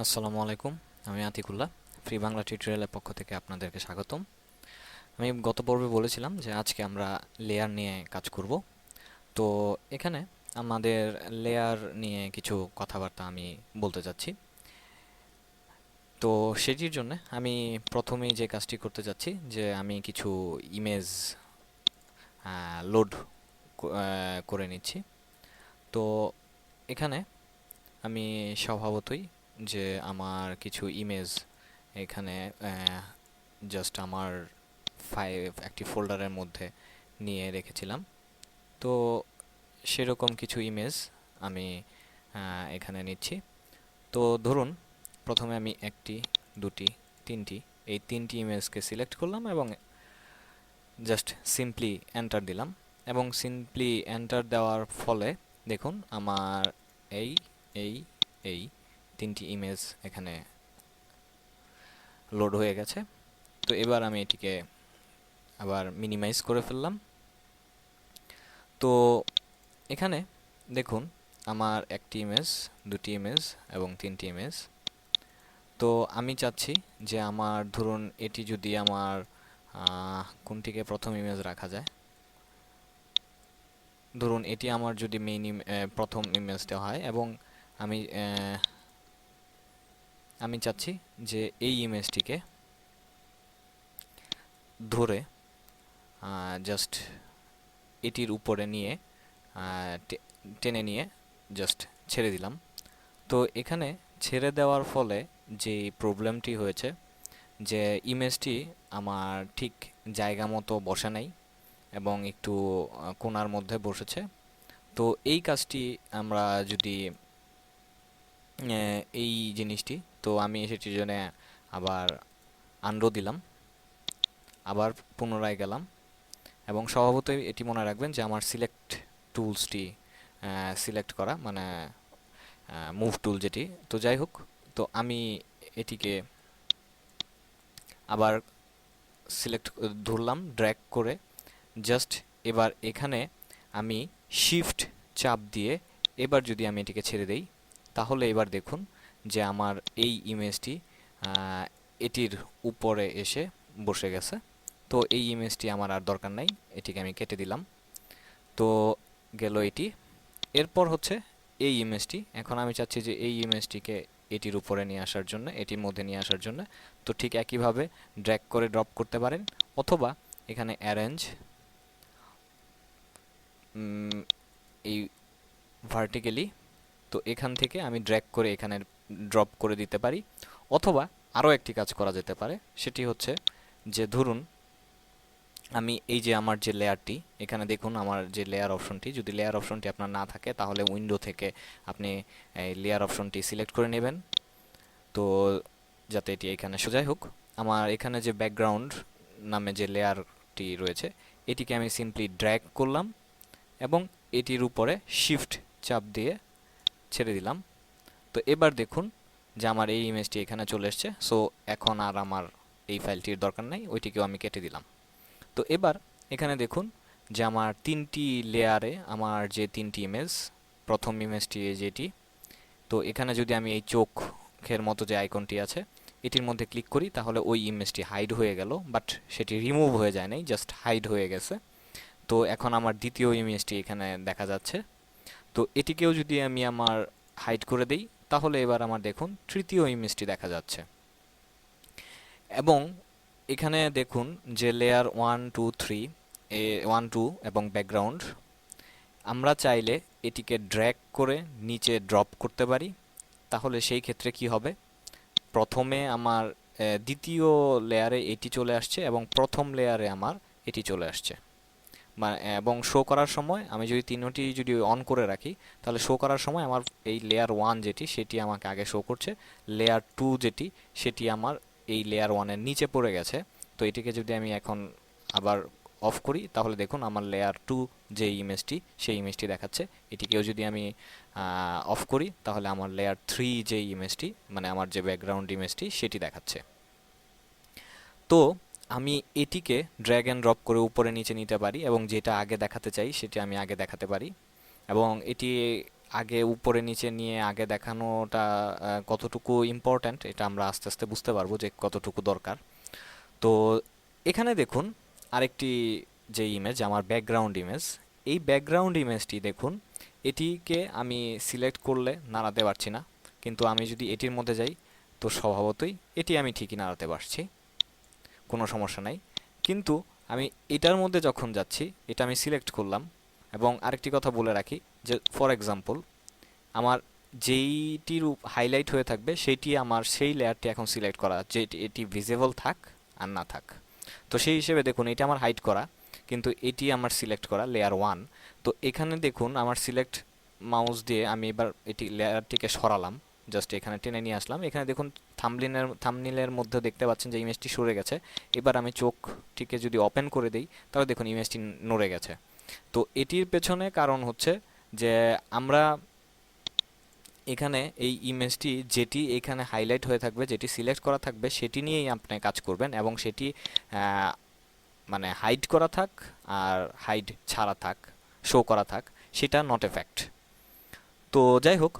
আসসালামু আলাইকুম। আমি আতিকুল্লাহ। ফ্রি বাংলা টিউটোরিয়ালের পক্ষ থেকে আপনাদেরকে স্বাগতম। আমি গত পর্বে বলেছিলাম যে আজকে আমরা লেয়ার নিয়ে কাজ করব। তো এখানে আমাদের লেয়ার নিয়ে কিছু কথাবার্তা আমি বলতে চাচ্ছি। তো সেটির জন্য আমি প্রথমেই যে কাজটি করতে যাচ্ছি যে আমি কিছু ইমেজ লোড করে নিচ্ছি। তো এখানে আমি স্বভাবতই যে আমার কিছু ইমেজ এখানে জাস্ট আমার একটি ফোল্ডারের মধ্যে নিয়ে রেখেছিলাম। তো সেরকম কিছু ইমেজ আমি এখানে নিচ্ছি। তো ধরুন প্রথমে আমি একটি, দুটি, তিনটি, এই তিনটি ইমেজকে সিলেক্ট করলাম এবং জাস্ট সিম্পলি এন্টার দিলাম। এবং সিম্পলি এন্টার দেওয়ার ফলে দেখুন আমার এই এই এই তিনটি ইমেজ এখানে লোড হয়ে গেছে। তো এবার আমি এটিকে আবার মিনিমাইজ করে ফেললাম। তো এখানে দেখুন আমার একটি ইমেজ, দুটি ইমেজ এবং তিনটি ইমেজ। তো আমি চাচ্ছি যে আমার ধরুন এটি যদি আমার কোনটিকে প্রথম ইমেজ রাখা যায়, ধরুন এটি আমার যদি প্রথম ইমেজটা হয় এবং আমি আমি চাচ্ছি যে এই ইমেজটিকে ধরে জাস্ট এটির উপরে নিয়ে টেনে নিয়ে জাস্ট ছেড়ে দিলাম। তো এখানে ছেড়ে দেওয়ার ফলে যে প্রবলেমটি হয়েছে যে ইমেজটি আমার ঠিক জায়গা মতো বসে নাই এবং একটু কোণার মধ্যে বসেছে। তো এই কাজটি আমরা যদি এই জিনিসটি, তো আমি সেটির জন্য আবার আনডু দিলাম, আবার পুনরায় গেলাম এবং স্বভাবতই এটি মনে রাখবেন যে আমার সিলেক্ট টুলসটি সিলেক্ট করা মানে মুভ টুল যেটি। তো যাই হোক, তো আমি এটিকে আবার সিলেক্ট ধরলাম ড্র্যাগ করে জাস্ট এবার এখানে আমি শিফট চাপ দিয়ে এবার যদি আমি এটিকে ছেড়ে দেই তাহলে এবার দেখুন যে আমার এই ইমেজটি এটির উপরে এসে বসে গেছে। তো এই ইমেজটি আমার আর দরকার নাই, এটিকে আমি কেটে দিলাম। তো গেল এটি। এরপর হচ্ছে এই ইমেজটি, এখন আমি চাচ্ছি যে এই ইমেজটিকে এটির উপরে নিয়ে আসার জন্য, এটির মধ্যে নিয়ে আসার জন্য। তো ঠিক একইভাবে ড্র্যাগ করে ড্রপ করতে পারেন অথবা এখানে অ্যারেঞ্জ এই ভার্টিক্যালি, তো এখান থেকে আমি ড্র্যাগ করে এখানে ড্রপ করে দিতে পারি। অথবা আরও একটি কাজ করা যেতে পারে, সেটি হচ্ছে যে ধরুন আমি এই যে আমার যে লেয়ারটি এখানে দেখুন, আমার যে লেয়ার অপশনটি, যদি লেয়ার অপশনটি আপনার না থাকে তাহলে উইন্ডো থেকে আপনি এই লেয়ার অপশনটি সিলেক্ট করে নেবেন। তো যাতে এটি এখানে সোজাই হোক, আমার এখানে যে ব্যাকগ্রাউন্ড নামে যে লেয়ারটি রয়েছে এটিকে আমি সিম্পলি ড্র্যাগ করলাম এবং এটির উপরে শিফট চাপ দিয়ে ছেড়ে দিলাম। তো এবার দেখুন যে আমার এই ইমেজটি এখানে চলে এসছে। সো এখন আর আমার এই ফাইলটির দরকার নাই, ওইটিকেও আমি কেটে দিলাম। তো এবার এখানে দেখুন যে আমার তিনটি লেয়ারে আমার যে তিনটি ইমেজ, প্রথম ইমেজটি যেটি, তো এখানে যদি আমি এই চোখের মতো যে আইকনটি আছে এটির মধ্যে ক্লিক করি তাহলে ওই ইমেজটি হাইড হয়ে গেল, বাট সেটি রিমুভ হয়ে যায় নাই, জাস্ট হাইড হয়ে গেছে। তো এখন আমার দ্বিতীয় ইমেজটি এখানে দেখা যাচ্ছে। তো এটিকেও যদি আমি আমার হাইড করে দেই তাহলে এবার আমার দেখুন তৃতীয় ইমেজটি দেখা যাচ্ছে। এবং এখানে দেখুন যে লেয়ার 1 2 3 1 2 এবং ব্যাকগ্রাউন্ড, আমরা চাইলে এটিকে ড্র্যাগ করে নিচে ড্রপ করতে পারি। তাহলে সেই ক্ষেত্রে কি হবে, প্রথমে আমার দ্বিতীয় লেয়ারে এটি চলে আসছে এবং প্রথম লেয়ারে আমার এটি চলে আসছে। এবং শো করার সময় আমি যদি তিনটি যদি অন করে রাখি তাহলে শো করার সময় আমার এই লেয়ার 1 যেটি সেটি আমাকে আগে শো করছে, লেয়ার 2 যেটি সেটি আমার এই লেয়ার 1-এর নিচে পড়ে গেছে। তো এটিকে যদি আমি এখন আবার অফ করি তাহলে দেখুন আমার লেয়ার 2 যে ইমেজটি সেই ইমেজটি দেখাচ্ছে। এটিকেও যদি আমি অফ করি তাহলে আমার লেয়ার 3 যে ইমেজটি মানে আমার যে ব্যাকগ্রাউন্ড ইমেজটি সেটি দেখাচ্ছে। তো আমি এটিকে ড্র্যাগ অ্যান্ড ড্রপ করে উপরে নিচে নিতে পারি এবং যেটা আগে দেখাতে চাই সেটি আমি আগে দেখাতে পারি। এবং এটি আগে উপরে নিচে নিয়ে আগে দেখানোটা কতটুকু ইম্পর্ট্যান্ট এটা আমরা আস্তে আস্তে বুঝতে পারবো যে কতটুকু দরকার। তো এখানে দেখুন আরেকটি যে ইমেজ, আমার ব্যাকগ্রাউন্ড ইমেজ, এই ব্যাকগ্রাউন্ড ইমেজটি দেখুন, এটিকে আমি সিলেক্ট করলে নাড়াতে পারছি না, কিন্তু আমি যদি এটির মধ্যে যাই তো স্বভাবতই এটি আমি ঠিকই নাড়াতে পারছি, কোনো সমস্যা নাই। কিন্তু আমি এটার মধ্যে যখন যাচ্ছি, এটা আমি সিলেক্ট করলাম, এবং আরেকটি কথা বলে রাখি যে ফর এক্সাম্পল আমার যেইটির হাইলাইট হয়ে থাকবে সেইটি আমার সেই লেয়ারটি এখন সিলেক্ট করা, যে এটি ভিজিবল থাক আর না থাক। তো সেই হিসেবে দেখুন এটা আমার হাইড করা, কিন্তু এটি আমার সিলেক্ট করা লেয়ার 1। তো এখানে দেখুন আমার সিলেক্ট মাউস দিয়ে আমি এবার এটি লেয়ারটিকে সরালাম, জাস্ট এখানে টেনে নিয়ে আসলাম। এখানে দেখুন থাম্বনেলের মধ্যে দেখতে পাচ্ছেন যে ইমেজটি সরে গেছে। এবার আমি চোখটিকে যদি ওপেন করে দিই তাহলে দেখুন ইমেজটি নড়ে গেছে। তো এটির পেছনে কারণ হচ্ছে যে আমরা এখানে এই ইমেজটি যেটি এখানে হাইলাইট হয়ে থাকবে, যেটি সিলেক্ট করা থাকবে, সেটি নিয়েই আপনি কাজ করবেন, এবং সেটি মানে হাইড করা থাক আর হাইড ছাড়া থাক, শো করা থাক, সেটা নট এ ফ্যাক্ট। তো যাই হোক,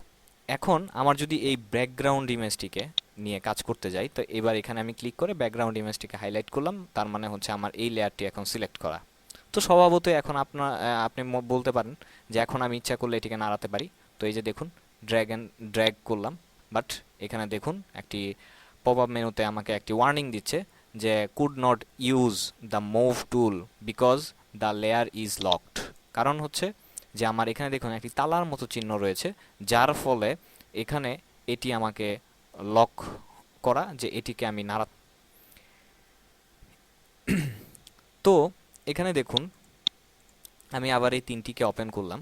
এখন আমার যদি এই ব্যাকগ্রাউন্ড ইমেজটিকে নিয়ে কাজ করতে যাই, তো এবার এখানে আমি ক্লিক করে ব্যাকগ্রাউন্ড ইমেজটিকে হাইলাইট করলাম, তার মানে হচ্ছে আমার এই লেয়ারটি এখন সিলেক্ট করা। তো স্বভাবতই এখন আপনি বলতে পারেন যে এখন আমি ইচ্ছা করলে এটিকে নাড়াতে পারি। তো এই যে দেখুন ড্র্যাগ করলাম, বাট এখানে দেখুন একটি পপ আপ মেনুতে আমাকে একটি ওয়ার্নিং দিচ্ছে যে could not use the move tool because the layer is locked. কারণ হচ্ছে যে আমার এখানে দেখুন একটি তালার মতো চিহ্ন রয়েছে, যার ফলে এখানে এটি আমাকে লক করা, যে এটিকে আমি নাড়া। তো এখানে দেখুন আমি আবার এই তিনটিকে ওপেন করলাম,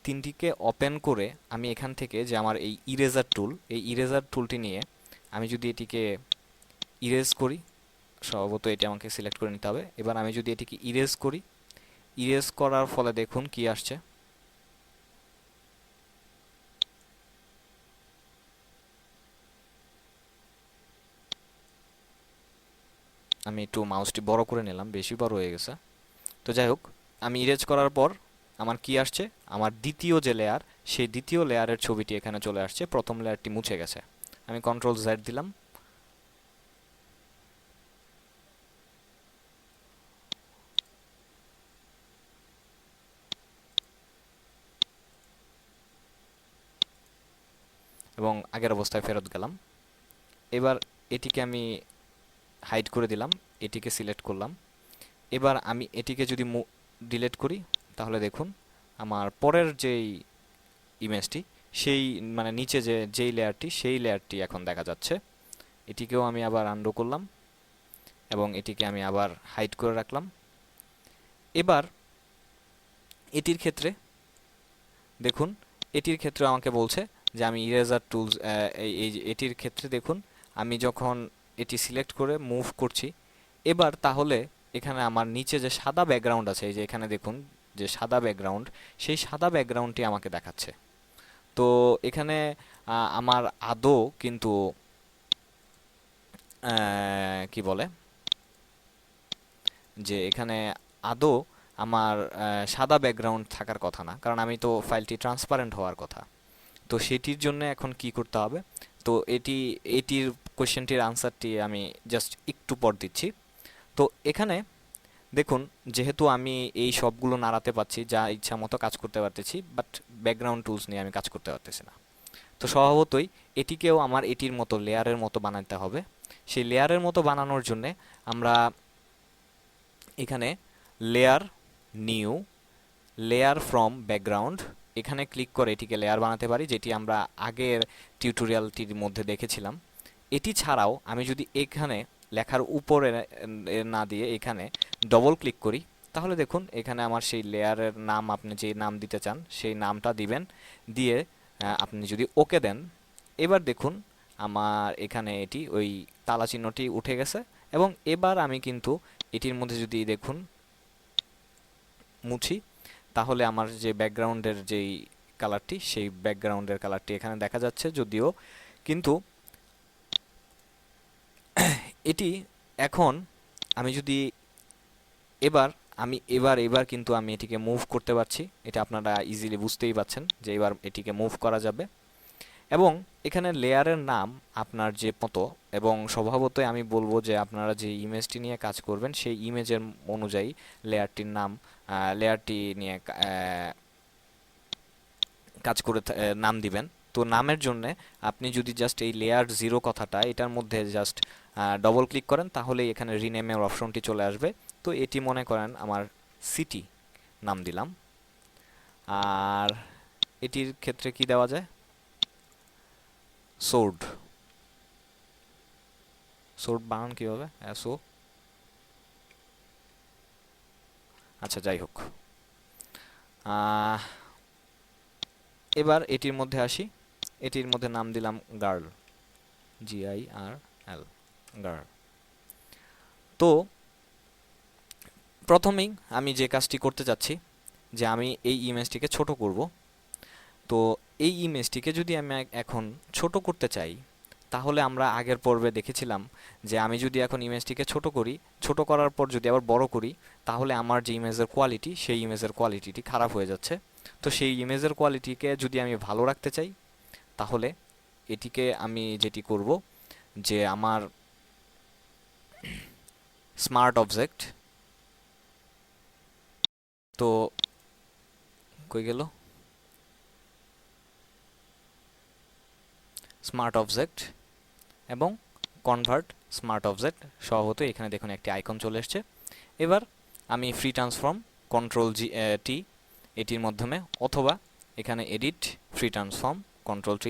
তিনটিকে ওপেন করে আমি এখান থেকে যে আমার এই ইরেজার টুল, এই ইরেজার টুলটি নিয়ে আমি যদি এটিকে ইরেজ করি, স্বভাবত এটি আমাকে সিলেক্ট করে নিতে হবে। এবার আমি যদি এটিকে ইরেজ করি, ইরেজ করার ফলে দেখুন কি আসছে। আমি একটু মাউসটি বড় করে নিলাম, বেশি বড় হয়ে গেছে। তো যাই হোক, আমি ইরেজ করার পর আমার কি আসছে, আমার দ্বিতীয় যে লেয়ার, সেই দ্বিতীয় লেয়ারের ছবিটি এখানে চলে আসছে, প্রথম লেয়ারটি মুছে গেছে। আমি কন্ট্রোল জেড দিলাম, এবং আগের অবস্থায় ফেরত গেলাম। এবার এটিকে আমি হাইড করে দিলাম, এটিকে সিলেক্ট করলাম। এবার আমি এটিকে যদি ডিলিট করি তাহলে দেখুন আমার পরের যেই ইমেজটি, সেই মানে নিচে যেই লেয়ারটি, সেই লেয়ারটি এখন দেখা যাচ্ছে। এটিকেও আমি আবার আনডু করলাম এবং এটিকে আমি আবার হাইড করে রাখলাম। এবার এটির ক্ষেত্রে দেখুন, এটির ক্ষেত্রে আমাকে বলছে যে আমি ইরেজার টুলস, এই এটির ক্ষেত্রে দেখুন আমি যখন এটি সিলেক্ট করে মুভ করছি, এবার তাহলে এখানে আমার নিচে যে সাদা ব্যাকগ্রাউন্ড আছে, এই যে এখানে দেখুন যে সাদা ব্যাকগ্রাউন্ড, সেই সাদা ব্যাকগ্রাউন্ডটি আমাকে দেখাচ্ছে। তো এখানে আমার আদৌ কিন্তু কি বলে যে এখানে আদৌ আমার সাদা ব্যাকগ্রাউন্ড থাকার কথা না, কারণ আমি তো ফাইলটি ট্রান্সপারেন্ট হওয়ার কথা। তো সেটির জন্য এখন কি করতে হবে, তো এটির কোশ্চেনটির আনসারটি আমি জাস্ট একটু পর দিচ্ছি। তো এখানে দেখুন, যেহেতু আমি এই সবগুলো নাড়াতে পারছি, যা ইচ্ছা মতো কাজ করতে পারতেছি, বাট ব্যাকগ্রাউন্ড টুলস নিয়ে আমি কাজ করতে পারতেছি না। তো স্বভাবতই এটিকেও আমার এটির মতো লেয়ারের মতো বানাতে হবে। সেই লেয়ারের মতো বানানোর জন্যে আমরা এখানে layer, new, layer from background, এখানে ক্লিক করে এটিকে লেয়ার বানাতে পারি, যেটি আমরা আগের টিউটোরিয়ালটির মধ্যে দেখেছিলাম। এটি ছাড়াও আমি যদি এখানে লেখার উপরে না দিয়ে এখানে ডবল ক্লিক করি, তাহলে দেখুন এখানে আমার সেই লেয়ারের নাম, আপনি যে নাম দিতে চান সেই নামটা দিবেন, দিয়ে আপনি যদি ওকে দেন, এবার দেখুন আমার এখানে এটি ওই তালা চিহ্নটি উঠে গেছে। এবং এবার আমি কিন্তু এটির মধ্যে যদি দেখুন মুছি, তাহলে আমার যে ব্যাকগ্রাউন্ডের যেই কালারটি, সেই ব্যাকগ্রাউন্ডের কালারটি এখানে দেখা যাচ্ছে, যদিও কিন্তু এটি এখন আমি যদি এবার আমি এবার কিন্তু আমি এটিকে মুভ করতে পারছি, এটা আপনারা ইজিলি বুঝতেই পাচ্ছেন যে এবার এটিকে মুভ করা যাবে। এবং এখানে লেয়ারের নাম আপনার যে মতো, এবং স্বভাবতই আমি বলবো যে আপনারা যে ইমেজটি নিয়ে কাজ করবেন সেই ইমেজের অনুযায়ী লেয়ারটির নাম, লেয়ারটি নিয়ে কাজ করে নাম দিবেন। তো নামের জন্য আপনি যদি জাস্ট এই লেয়ার 0 কথাটা এটার মধ্যে জাস্ট ডবল ক্লিক করেন তাহলে এখানে রিনেমের অপশনটি চলে আসবে। তো এটি মনে করেন আমার সিটি নাম দিলাম। আর এটির ক্ষেত্রে কি দেওয়া যায়, সোর্ড, সোর্ড বানান কীভাবে, এসও, আচ্ছা যাই হোক। এবার এটির মধ্যে আসি, এটির মধ্যে নাম দিলাম গার্ল, GIRL, গার্ল। তো প্রথমেই আমি যে কাজটি করতে চাচ্ছি যে আমি এই ইমেজটিকে ছোট করব। তো এই ইমেজটিকে যদি আমি এখন ছোট করতে চাই তাহলে আমরা আগের পর্বে দেখেছিলাম যে আমি যদি এখন ইমেজটিকে ছোট করি, ছোট করার পর যদি আবার বড় করি তাহলে আমার যে ইমেজের কোয়ালিটি সেই ইমেজের কোয়ালিটিটি খারাপ হয়ে যাচ্ছে। তো সেই ইমেজের কোয়ালিটিকে যদি আমি ভালো রাখতে চাই তাহলে এটিকে আমি যেটি করব যে আমার স্মার্ট অবজেক্ট, তো কই গেল, স্মার্ট অবজেক্ট এবং কনভার্ট স্মার্ট অবজেক্ট, স্বভাবতই এখানে দেখুন একটি আইকন চলে এসছে। এবার আমি ফ্রি ট্রান্সফর্ম Ctrl+T এটির মাধ্যমে, অথবা এখানে এডিট ফ্রি ট্রান্সফর্ম Ctrl+T,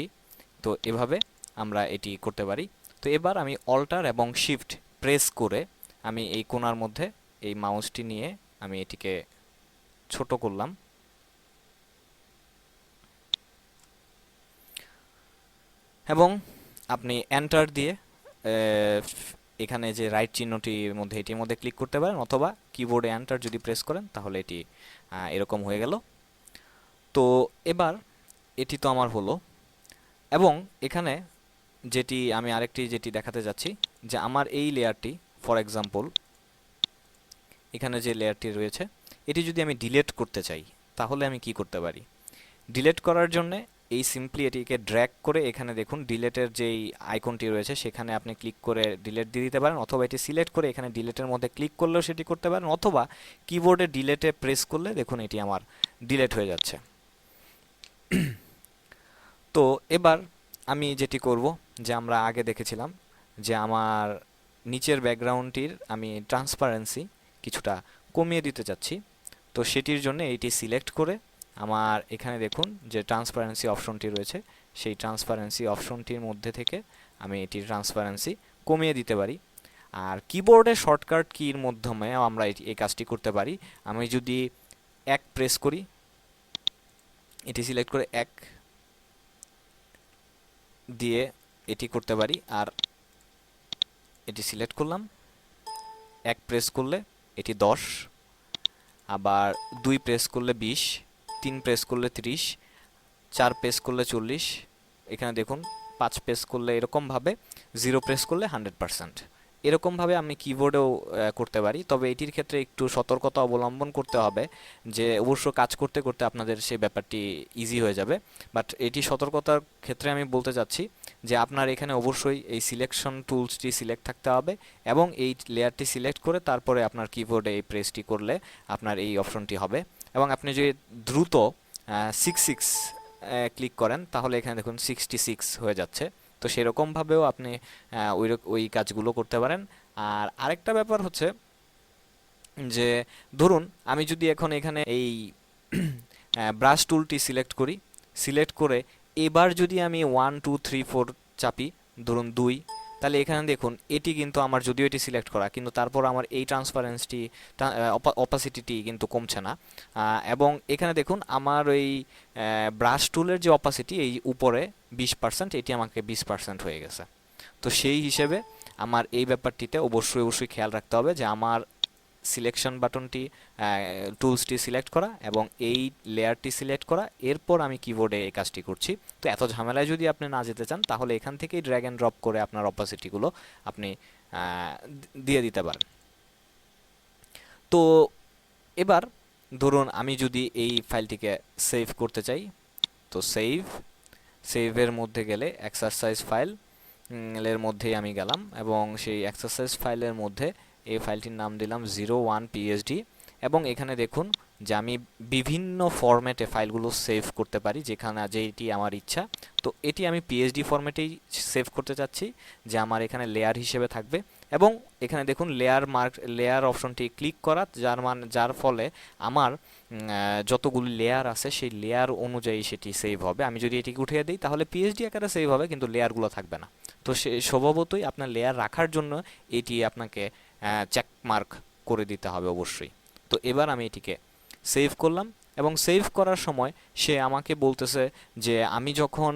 তো এভাবে আমরা এটি করতে পারি। তো এবার আমি অল্টার এবং শিফট প্রেস করে আমি এই কোণার মধ্যে এই মাউসটি নিয়ে আমি এটিকে ছোট করলাম। এবং আপনি এন্টার দিয়ে এখানে যে রাইট চিহ্নটির মধ্যে এটির মধ্যে ক্লিক করতে পারেন, অথবা কিবোর্ডে এন্টার যদি প্রেস করেন তাহলে এটি এরকম হয়ে গেল। তো এবার এটি তো আমার হলো। এবং এখানে যেটি আমি আরেকটি যেটি দেখাতে যাচ্ছি যে আমার এই লেয়ারটি, ফর এক্সাম্পল এখানে যে লেয়ারটি রয়েছে এটি যদি আমি ডিলিট করতে চাই তাহলে আমি কি করতে পারি। ডিলিট করার জন্য এই সিম্পলি এটিকে ড্র্যাগ করে এখানে দেখুন ডিলেটের যেই আইকনটি রয়েছে সেখানে আপনি ক্লিক করে ডিলিট দিয়ে দিতে পারেন, অথবা এটি সিলেক্ট করে এখানে ডিলেটের মধ্যে ক্লিক করলেও সেটি করতে পারেন, অথবা কিবোর্ডে ডিলেটে প্রেস করলে দেখুন এটি আমার ডিলিট হয়ে যাচ্ছে। তো এবার আমি যেটি করব যে আমরা আগে দেখেছিলাম যে আমার নিচের ব্যাকগ্রাউন্ডটির আমি ট্রান্সপারেন্সি কিছুটা কমিয়ে দিতে চাচ্ছি। তো সেটির জন্য এইটি সিলেক্ট করে আমার এখানে দেখুন যে ট্রান্সপারেন্সি অপশনটি রয়েছে, সেই ট্রান্সপারেন্সি অপশনটির মধ্যে থেকে আমি এটির ট্রান্সপারেন্সি কমিয়ে দিতে পারি। আর কিবোর্ডের শর্টকাট কির মাধ্যমে আমরা এই কাজটি করতে পারি। আমি যদি 1 প্রেস করি, এটি সিলেক্ট করে 1 দিয়ে এটি করতে পারি, আর এটি সিলেক্ট করলাম, 1 প্রেস করলে এটি 10, আবার 2 প্রেস করলে 20, 3 প্রেস করলে 30, 4 প্রেস করলে 40, এখানে দেখুন 5 প্রেস করলে এরকমভাবে, 0 প্রেস করলে 100%। এরকমভাবে আমি কিবোর্ডেও করতে পারি। তবে এটির ক্ষেত্রে একটু সতর্কতা অবলম্বন করতে হবে যে অবশ্য কাজ করতে করতে আপনাদের সেই ব্যাপারটি ইজি হয়ে যাবে। বাট এটি সতর্কতার ক্ষেত্রে আমি বলতে চাচ্ছি যে আপনার এখানে অবশ্যই এই সিলেকশন টুলসটি সিলেক্ট থাকতে হবে, এবং এই লেয়ারটি সিলেক্ট করে তারপরে আপনার কিবোর্ডে এই প্রেসটি করলে আপনার এই অপশনটি হবে। এবং আপনি যদি দ্রুত 66 ক্লিক করেন তাহলে এখানে দেখুন 66 হয়ে যাচ্ছে। তো সেরকমভাবেও আপনি ওই কাজগুলো করতে পারেন। আর আরেকটা ব্যাপার হচ্ছে যে ধরুন আমি যদি এখন এখানে এই ব্রাশ টুলটি সিলেক্ট করি, সিলেক্ট করে এবার যদি আমি 1 2 3 4 চাপি, ধরুন 2, তাহলে এখানে দেখুন এটি কিন্তু আমার, যদিও এটি সিলেক্ট করা, কিন্তু তারপর আমার এই ট্রান্সপারেন্সটি অপাসিটিটি কিন্তু কমছে না। এবং এখানে দেখুন আমার ওই ব্রাশ টুলের যে অপাসিটি এই উপরে 20%, এটি আমাকে 20% হয়ে গেছে। তো সেই হিসেবে আমার এই ব্যাপারটিতে অবশ্যই খেয়াল রাখতে হবে যে আমার সিলেকশন বাটনটি, টুলসটি সিলেক্ট করা এবং এই লেয়ারটি সিলেক্ট করা, এরপর আমি কিবোর্ডে এই কাজটি করছি। তো এত ঝামেলায় যদি আপনি না যেতে চান তাহলে এখান থেকেই ড্র্যাগ অ্যান্ড ড্রপ করে আপনার অপাসিটিগুলো আপনি দিয়ে দিতে পারেন। তো এবার ধরুন আমি যদি এই ফাইলটিকে সেভ করতে চাই, তো সেভের মধ্যে গেলে এক্সারসাইজ ফাইল এর মধ্যেই আমি গেলাম এবং সেই এক্সারসাইজ ফাইলের মধ্যে এই ফাইলটির নাম দিলাম 01psd। এবং এখানে দেখুন যে আমি বিভিন্ন ফরম্যাটে ফাইলগুলো সেভ করতে পারি, যেখানে যেটি আমার ইচ্ছা। তো এটি আমি পিএসডি ফরম্যাটেই সেভ করতে চাচ্ছি, যে আমার এখানে লেয়ার হিসেবে থাকবে। এবং এখানে দেখুন লেয়ার অপশনটি ক্লিক করা, যার ফলে আমার যতগুলি লেয়ার আছে সেই লেয়ার অনুযায়ী সেটি সেভ হবে। আমি যদি এটিকে উঠিয়ে দিই তাহলে পিএসডি আকারে সেভ হবে, কিন্তু লেয়ারগুলো থাকবে না। তো সে স্বভাবতই আপনার লেয়ার রাখার জন্য এটি আপনাকে চেক মার্ক করে দিতে হবে অবশ্যই। তো এবার আমি এটিকে সেভ করলাম এবং সেভ করার সময় সে আমাকে বলতেছে যে আমি যখন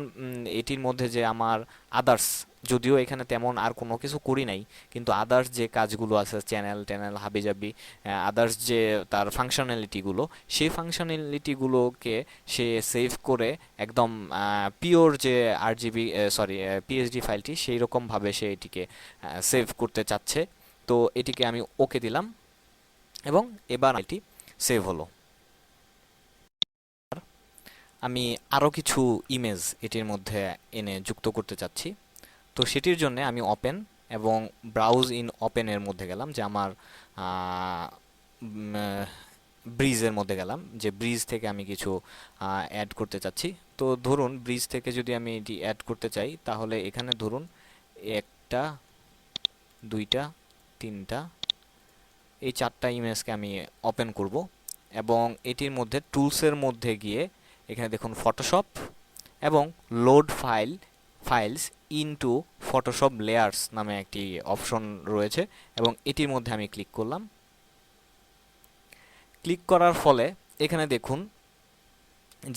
এটির মধ্যে যে আমার আদার্স, যদিও এখানে তেমন আর কোনো কিছু করি নাই, কিন্তু আদার্স যে কাজগুলো আছে, চ্যানেল হাবিজাবি, আদার্স যে তার ফাংশনালিটিগুলো, সেই ফাংশনালিটিগুলোকে সে সেভ করে একদম পিওর যে আরজিবি সরি পিএসডি ফাইলটি সেই রকমভাবে সে এটিকে সেভ করতে চাচ্ছে। তো এটিকে আমি ওকে দিলাম এবং এবার এটি সেভ হলো। আমি আরও কিছু ইমেজ এটির মধ্যে এনে যুক্ত করতে চাচ্ছি। তো সেটির জন্য আমি ওপেন এবং ব্রাউজ ইন ওপেনের মধ্যে গেলাম, যে আমার ব্রিজের মধ্যে গেলাম, যে ব্রিজ থেকে আমি কিছু অ্যাড করতে চাচ্ছি। তো ধরুন ব্রিজ থেকে যদি আমি এটি অ্যাড করতে চাই, তাহলে এখানে ধরুন একটা, দুইটা, তিনটা, এই চারটা ইমেজকে আমি ওপেন করব এবং এটির মধ্যে টুলসের মধ্যে গিয়ে এখানে দেখুন ফটোশপ এবং load files into Photoshop layers নামে একটি অপশন রয়েছে এবং এটির মধ্যে আমি ক্লিক করলাম। ক্লিক করার ফলে এখানে দেখুন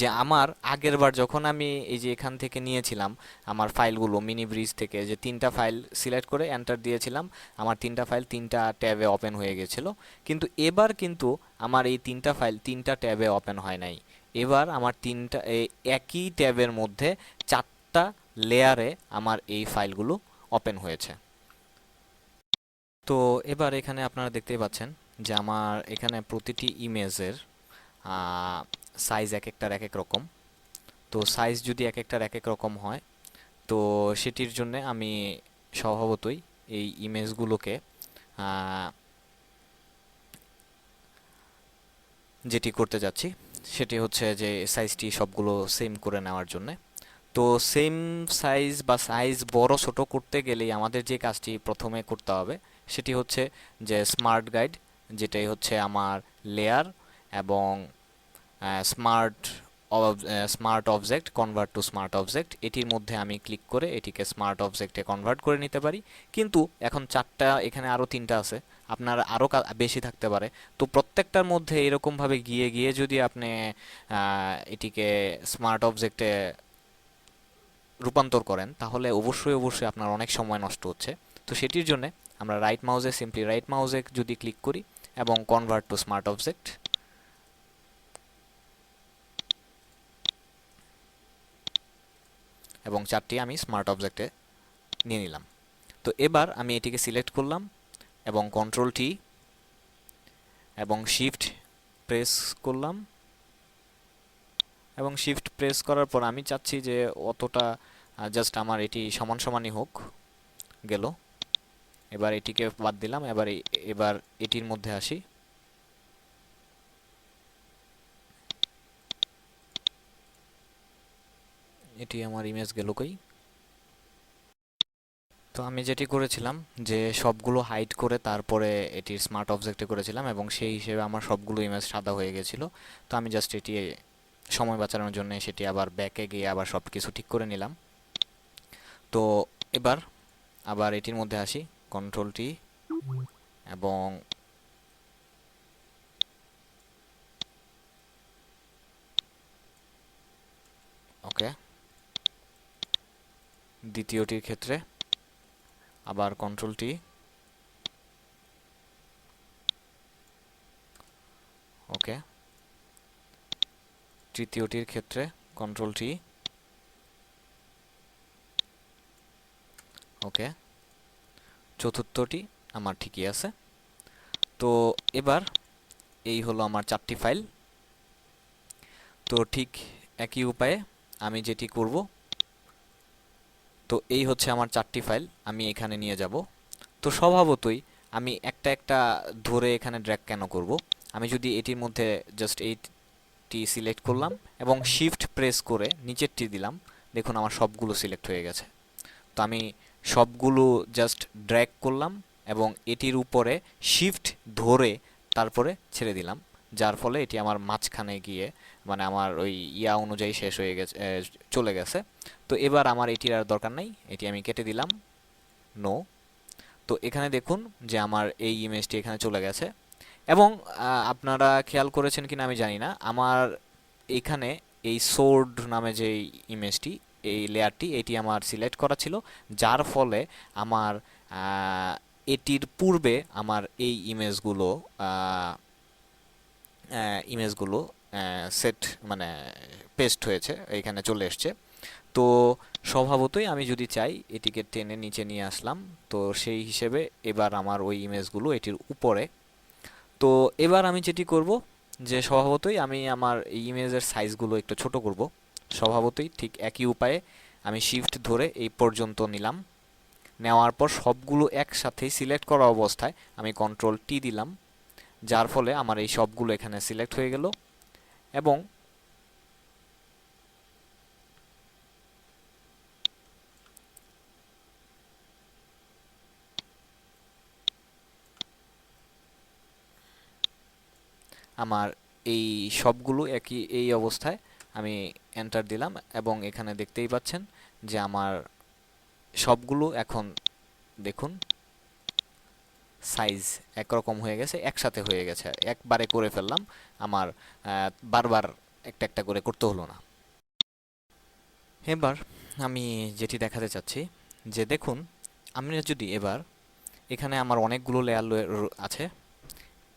যে আমার আগের বার যখন আমি এই যে এখান থেকে নিয়েছিলাম আমার ফাইলগুলো মিনি ব্রিজ থেকে, যে তিনটা ফাইল সিলেক্ট করে এন্টার দিয়েছিলাম, আমার তিনটা ফাইল তিনটা ট্যাবে ওপেন হয়ে গেছিল। কিন্তু এবার কিন্তু আমার এই তিনটা ফাইল তিনটা ট্যাবে ওপেন হয় নাই। এবার আমার একই ট্যাবের মধ্যে চারটা লেয়ারে আমার এই ফাইলগুলো ওপেন হয়েছে। তো এবার এখানে আপনারা দেখতেই পাচ্ছেন যে আমার এখানে প্রতিটি ইমেজের সাইজ এক একটার এক এক রকম। তো সাইজ যদি এক একটার এক এক রকম হয়, তো সেটির জন্য আমি স্বভাবতই এই ইমেজগুলোকে যেটি করতে যাচ্ছি সেটি হচ্ছে যে সাইজটি সবগুলো সেম করে নেওয়ার জন্য। তো সেম সাইজ বা সাইজ বড় ছোট করতে গেলেই আমাদের যে কাজটি প্রথমে করতে হবে সেটি হচ্ছে যে স্মার্ট গাইড, যেটাই হচ্ছে আমার লেয়ার এবং smart smart object convert to smart object, এটির মধ্যে আমি ক্লিক করে এটিকে স্মার্ট অবজেক্টে কনভার্ট করে নিতে পারি। কিন্তু এখন চারটা, এখানে আরও তিনটা আছে, আপনার আরও বেশি থাকতে পারে। তো প্রত্যেকটার মধ্যে এরকমভাবে গিয়ে গিয়ে যদি আপনি এটিকে স্মার্ট অবজেক্টে রূপান্তর করেন, তাহলে অবশ্যই অবশ্যই আপনার অনেক সময় নষ্ট হচ্ছে। তো সেটির জন্য আমরা সিম্পলি রাইট মাউসে যদি ক্লিক করি এবং কনভার্ট টু স্মার্ট অবজেক্ট, এবং চারটি আমি স্মার্ট অবজেক্টে নিয়ে নিলাম। তো এবার আমি এটিকে সিলেক্ট করলাম এবং কন্ট্রোল টি এবং শিফট প্রেস করলাম এবং শিফট প্রেস করার পর আমি চাচ্ছি যে অতটা জাস্ট আমার এটি সমান সমানই হোক, গেল। এবার এটিকে বাদ দিলাম, এবার এটির মধ্যে আসি। এটি আমার ইমেজ গেল কই? তো আমি যেটি করেছিলাম যে সবগুলো হাইড করে তারপরে এটির স্মার্ট অবজেক্টে করেছিলাম এবং সেই হিসেবে আমার সবগুলো ইমেজ সাদা হয়ে গেছিলো। তো আমি জাস্ট এটি সময় বাঁচানোর জন্য সেটি আবার ব্যাকে গিয়ে আবার সব কিছু ঠিক করে নিলাম। তো এবার আবার এটির মধ্যে আসি, কন্ট্রোল টি এবং ওকে, দ্বিতীয়টির ক্ষেত্রে আবার কন্ট্রোল টি, ওকে, তৃতীয়টির ক্ষেত্রে কন্ট্রোল টি, ওকে, চতুর্থটি আমার ঠিকই আছে। তো এবার এই হলো আমার 4টি ফাইল। তো ঠিক একই উপায়ে আমি যেটি করব, তো এই হচ্ছে আমার 4টি ফাইল, আমি এখানে নিয়ে যাব। তো স্বভাবতই আমি একটা একটা ধরে এখানে ড্র্যাগ কেন করব, আমি যদি এটির মধ্যে জাস্ট এইটি সিলেক্ট করলাম এবং শিফট প্রেস করে নিচেরটি দিলাম, দেখুন আমার সবগুলো সিলেক্ট হয়ে গেছে। তো আমি সবগুলো জাস্ট ড্র্যাগ করলাম এবং এটির উপরে শিফট ধরে তারপরে ছেড়ে দিলাম, যার ফলে এটি আমার মাঝখানে গিয়ে মানে আমার ওই ইয়া অনুযায়ী শেষ হয়ে গেছে, চলে গেছে। তো এবার আমার এটির আর দরকার নাই, এটি আমি কেটে দিলাম, নো। তো এখানে দেখুন যে আমার এই ইমেজটি এখানে চলে গেছে। এবং আপনারা খেয়াল করেছেন কিনা আমি জানি না, আমার এখানে এই সোর্ড নামে যে ইমেজটি, এই লেয়ারটি, এটি আমার সিলেক্ট করা ছিল, যার ফলে আমার এটির পূর্বে আমার এই ইমেজগুলো সেট মানে পেস্ট হয়েছে, এইখানে চলে এসছে। তো স্বভাবতই আমি যদি চাই এটিকে টেনে নিচে নিয়ে আসলাম, তো সেই হিসেবে এবার আমার ওই ইমেজগুলো এটির উপরে। তো এবার আমি যেটি করব, যে স্বভাবতই আমি আমার এই ইমেজের সাইজগুলো একটু ছোট করব। স্বভাবতই ঠিক একই উপায়ে আমি শিফট ধরে এই পর্যন্ত নিলাম, নেওয়ার পর সবগুলো একসাথে সিলেক্ট করা অবস্থায় আমি কন্ট্রোল টি দিলাম, যার ফলে আমার এই সবগুলো এখানে সিলেক্ট হয়ে গেল। এবং আমার এই সবগুলো একই এই অবস্থায় আমি এন্টার দিলাম এবং এখানে দেখতেই পাচ্ছেন যে আমার সবগুলো এখন দেখুন সাইজ একরকম হয়ে গেছে, একসাথে হয়ে গেছে, একবারে করে ফেললাম, আমার বারবার একটা একটা করে করতে হলো না। এবার আমি যেটি দেখাতে চাচ্ছি, যে দেখুন আমরা যদি এবার এখানে আমার অনেকগুলো লেয়ার আছে,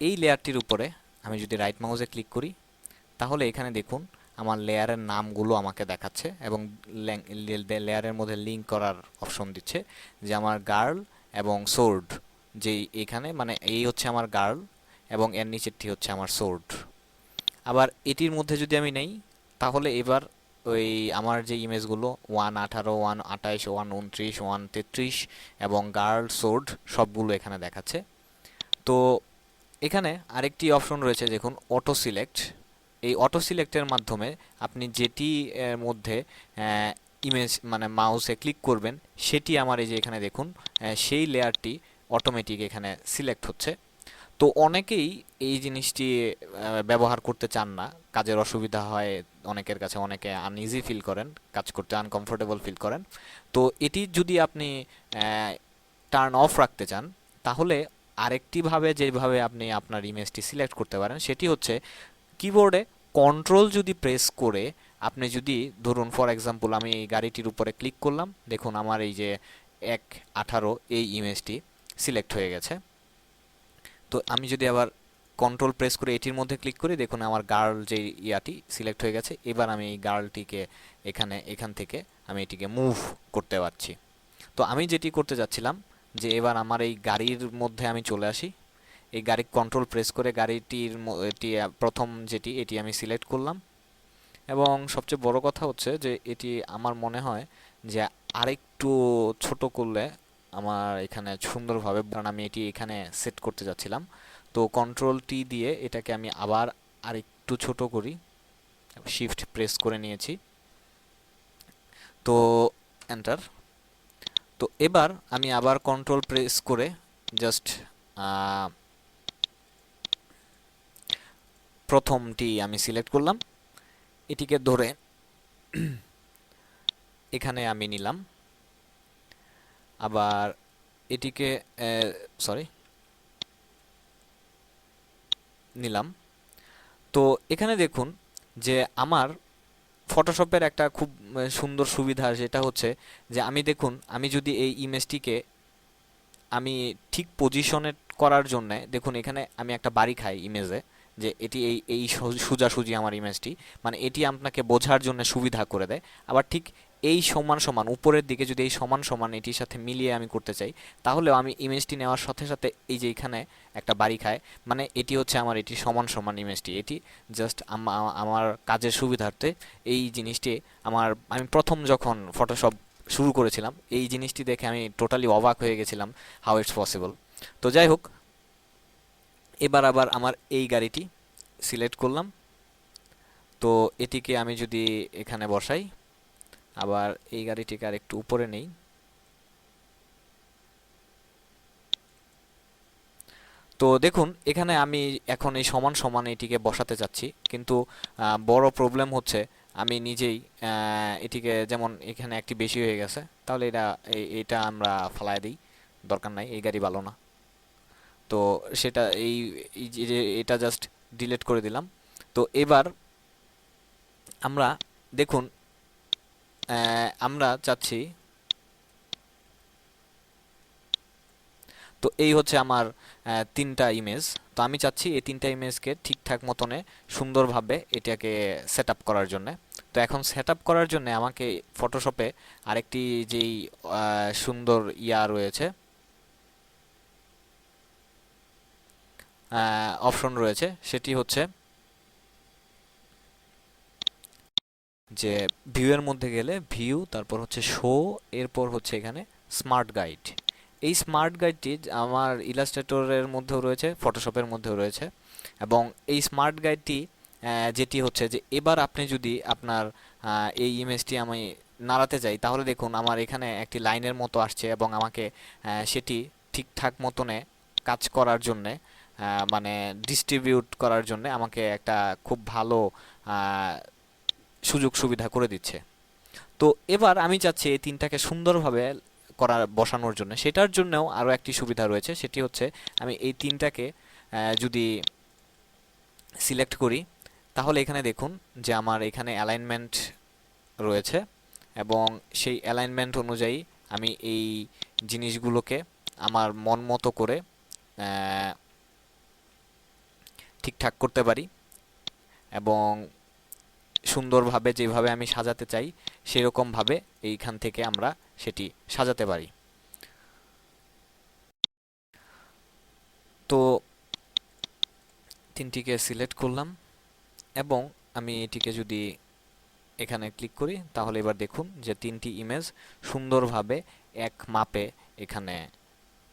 এই লেয়ারটির উপরে আমি যদি রাইট মাউসে ক্লিক করি, তাহলে এখানে দেখুন আমার লেয়ারের নামগুলো আমাকে দেখাচ্ছে এবং লেয়ারের মধ্যে লিঙ্ক করার অপশন দিচ্ছে, যে আমার গার্ল এবং সোর্ড, যেই এখানে মানে এই হচ্ছে আমার গার্ল এবং এর নিচেরটি হচ্ছে আমার সোর্ড। আবার এটির মধ্যে যদি আমি নেই, তাহলে এবার ওই আমার যে ইমেজগুলো 1.18, 1.28, 1.29, 1.33 এবং গার্ল সোর্ড সবগুলো এখানে দেখাচ্ছে। তো এখানে আরেকটি অপশন রয়েছে, দেখুন অটো সিলেক্ট। এই অটো সিলেক্টের মাধ্যমে আপনি যেটি এর মধ্যে ইমেজ মানে মাউসে ক্লিক করবেন, সেটি আমার এই যে এখানে দেখুন সেই লেয়ারটি অটোমেটিক এখানে সিলেক্ট হচ্ছে। তো অনেকেই এই জিনিসটি ব্যবহার করতে চান না, কাজের অসুবিধা হয় অনেকের কাছে, অনেকে আনইজি ফিল করেন, কাজ করতে আনকমফোর্টেবল ফিল করেন। তো এটি যদি আপনি টার্ন অফ রাখতে চান, তাহলে আরেকটি ভাবে যেভাবে আপনি আপনার ইমেজটি সিলেক্ট করতে পারেন সেটি হচ্ছে কিবোর্ডে কন্ট্রোল যদি প্রেস করে আপনি যদি ধরুন ফর এক্সাম্পল আমি এই গাড়িটির উপরে ক্লিক করলাম, দেখুন আমার এই যে 1.18 এই ইমেজটি সিলেক্ট হয়ে গেছে। তো আমি যদি আবার কন্ট্রোল প্রেস করে এটির মধ্যে ক্লিক করি, দেখুন আমার গার্ল যে ইয়াটি সিলেক্ট হয়ে গেছে। এবার আমি এই গার্লটিকে এখান থেকে আমি এটিকে মুভ করতে পারছি। তো আমি যেটি করতে যাচ্ছিলাম, যে এবার আমার এই গাড়ির মধ্যে আমি চলে আসি, এই গাড়ির কন্ট্রোল প্রেস করে গাড়িটির এটি প্রথম যেটি এটি আমি সিলেক্ট করলাম। এবং সবচেয়ে বড় কথা হচ্ছে যে এটি আমার মনে হয় যে আরেকটু ছোট করলে আমার এখানে সুন্দরভাবে, কারণ আমি এটি এখানে সেট করতে যাচ্ছিলাম। তো কন্ট্রোল টি দিয়ে এটাকে আমি আবার আরেকটু ছোট করি, শিফট প্রেস করে নিয়েছি, তো এন্টার। তো এবার আমি আবার কন্ট্রোল প্রেস করে জাস্ট প্রথমটি আমি সিলেক্ট করলাম, এটিকে ধরে এখানে আমি নিলাম, আবার এটিকে নিলাম। তো এখানে দেখুন যে আমার ফটোশপের একটা খুব সুন্দর সুবিধা, যেটা হচ্ছে যে আমি দেখুন আমি যদি এই ইমেজটিকে আমি ঠিক পজিশনে করার জন্য, দেখুন এখানে আমি একটা বাড়ি খাই ইমেজে, যে এটি এই এই সোজাসুজি আমার ইমেজটি, মানে এটি আপনাকে বোঝার জন্য সুবিধা করে দেয়। আবার ঠিক এই সমান সমান উপরের দিকে যদি এই সমান সমান এটির সাথে মিলিয়ে আমি করতে চাই, তাহলেও আমি ইমেজটি নেওয়ার সাথে সাথে এই যে এখানে একটা বাড়ি খায়, মানে এটি হচ্ছে আমার এটি সমান সমান ইমেজটি, এটি জাস্ট আমার কাজের সুবিধার্থে এই জিনিসটি আমি প্রথম যখন ফটোশপ শুরু করেছিলাম এই জিনিসটি দেখে আমি টোটালি অবাক হয়ে গেছিলাম, হাউ ইটস পসিবল। তো যাই হোক, এবার আবার আমার এই গাড়িটি সিলেক্ট করলাম। তো এটিকে আমি যদি এখানে বসাই, আবার এই গাড়িটিকে আর একটু উপরে নেই, তো দেখুন এখানে আমি এখন এই সমান সমান এটিকে বসাতে চাচ্ছি, কিন্তু বড় প্রবলেম হচ্ছে আমি নিজেই এটিকে, যেমন এখানে একটি বেশি হয়ে গেছে, তাহলে এটা আমরা ফালায় দিই, দরকার নাই, এই গাড়ি ভালো না। তো সেটা এই যে এটা জাস্ট ডিলিট করে দিলাম। তো এবার আমরা দেখুন, আমরা চাচ্ছি, তো এই হচ্ছে আমার তিনটা ইমেজ। তো আমি চাচ্ছি এই তিনটা ইমেজকে ঠিকঠাক মতনে সুন্দরভাবে এটাকে সেট আপ করার জন্য। তো এখন সেট আপ করার জন্য আমাকে ফটোশপে আরেকটি যেই সুন্দর রয়েছে, অপশন রয়েছে, সেটি হচ্ছে যে ভিউ এর মধ্যে গেলে ভিউ, তারপর হচ্ছে শো, এরপর হচ্ছে এখানে স্মার্ট গাইড। এই স্মার্ট গাইডটি আমার ইলাস্ট্রেটরের মধ্যেও রয়েছে, ফটোশপের মধ্যেও রয়েছে। এবং এই স্মার্ট গাইডটি যেটি হচ্ছে যে এবার আপনি যদি আপনার এই ইমেজটি আমি নাড়াতে চাই, তাহলে দেখুন আমার এখানে একটি লাইনের মতো আসছে, এবং আমাকে সেটি ঠিকঠাক মতনে কাজ করার জন্যে, মানে ডিস্ট্রিবিউট করার জন্য আমাকে একটা খুব ভালো সুযোগ সুবিধা করে দিচ্ছে। তো এবার আমি চাচ্ছি এই তিনটাকে সুন্দরভাবে বসানোর জন্য, সেটার জন্যও আরও একটি সুবিধা রয়েছে, সেটি হচ্ছে আমি এই তিনটাকে যদি সিলেক্ট করি, তাহলে এখানে দেখুন যে আমার এখানে অ্যালাইনমেন্ট রয়েছে, এবং সেই অ্যালাইনমেন্ট অনুযায়ী আমি এই জিনিসগুলোকে আমার মন মতো করে ঠিকঠাক করতে পারি, এবং সুন্দরভাবে যেভাবে আমি সাজাতে চাই সেরকমভাবে এইখান থেকে আমরা সেটি সাজাতে পারি। তো তিনটিকে সিলেক্ট করলাম, এবং আমি এটিকে যদি এখানে ক্লিক করি, তাহলে এবার দেখুন যে তিনটি ইমেজ সুন্দরভাবে এক মাপে এখানে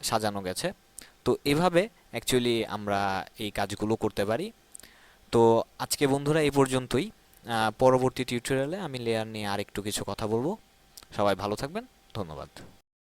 সাজানো গেছে। তো এভাবে অ্যাকচুয়ালি আমরা এই কাজগুলো করতে পারি। তো আজকে বন্ধুরা এই পর্যন্তই। পরবর্তী টিউটোরিয়ালে আমি লেয়ার নিয়ে আরেকটু কিছু কথা বলবো। সবাই ভালো থাকবেন, ধন্যবাদ।